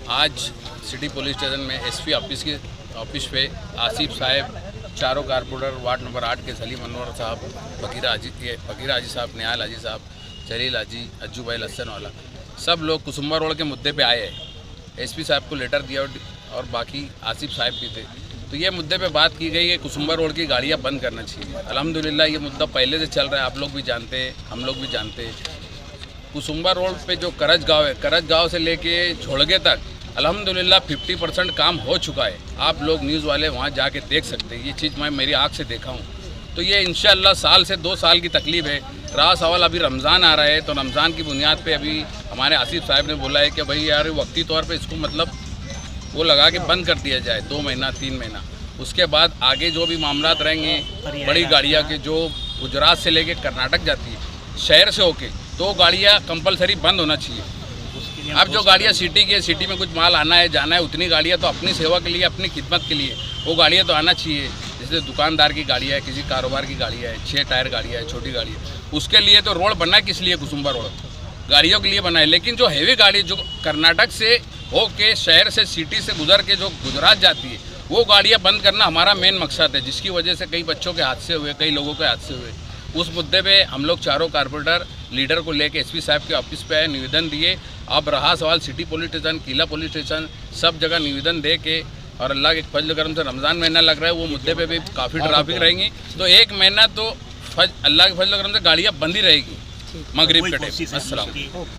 आज city police station में SP office पे आसिफ साहब, चारों कारपोरेटर वार्ड नंबर 8 के सलीम अनवर साहब, फकीर हाजी साहब, निहाल हाजी साहब, जलील हाजी, अज्जू भाई लहसन वाला, सब लोग कुसुम्बा रोड के मुद्दे पे आए हैं। एसपी साहब को लेटर दिया और बाकी आसिफ साहब भी थे। तो ये मुद्दे पे बात की गई है कुसुम्बा रोड की गाड़ियाँ बंद करना चाहिए। अल्हम्दुलिल्लाह ये मुद्दा पहले से चल रहा है, आप लोग भी जानते हैं, हम लोग भी जानते हैं। कुसुम्बा रोड पे जो करज गाँव है, करज गाँव से लेके झोड़गे तक अल्हम्दुलिल्लाह 50% काम हो चुका है। आप लोग न्यूज़ वाले वहाँ जाके देख सकते हैं, ये चीज़ मैं मेरी आँख से देखा हूँ। तो ये इंशाअल्लाह साल से 2 साल की तकलीफ है। रास अवल अभी रमज़ान आ रहा है, तो रमज़ान की बुनियाद पे अभी हमारे आसिफ साहब ने बोला है कि भाई यार वक्ती तौर पे इसको मतलब वो लगा के बंद कर दिया जाए 2 महीना 3 महीना। उसके बाद आगे जो भी मामलात रहेंगे, बड़ी गाड़ियाँ के जो गुजरात से लेके कर्नाटक जाती है शहर से होके, तो गाड़ियाँ कंपलसरी बंद होना चाहिए। अब जो गाड़ियाँ सिटी की है, सिटी में कुछ माल आना है जाना है, उतनी गाड़ियाँ तो अपनी सेवा के लिए, अपनी खिदमत के लिए वो गाड़ियाँ तो आना चाहिए। जैसे दुकानदार की गाड़ियाँ है, किसी कारोबार की गाड़ियाँ है, 6 टायर गाड़ियाँ है, छोटी गाड़ी है, उसके लिए तो रोड बना है। किस लिए? कुसुम्बा रोड गाड़ियों के लिए बना है। लेकिन जो हैवी गाड़ी जो कर्नाटक से होके शहर से सिटी से गुजर के जो गुजरात जाती है, वो गाड़ियाँ बंद करना हमारा मेन मकसद है, जिसकी वजह से कई बच्चों के हादसे हुए, कई लोगों के हादसे हुए। उस मुद्दे पे हम लोग चारों कारपोरेटर लीडर को लेके एसपी साहब के ऑफिस पे आए, निवेदन दिए। अब रहा सवाल सिटी पुलिस स्टेशन, किला पुलिस स्टेशन, सब जगह निवेदन दे के, और अल्लाह के फजल करम से रमज़ान महीना लग रहा है, वो मुद्दे पे भी काफ़ी ट्रैफिक रहेंगी। तो 1 महीना तो अल्लाह के फजल करम से गाड़ियाँ बंद ही रहेगी मगरिब के टाइम। अस्सलाम।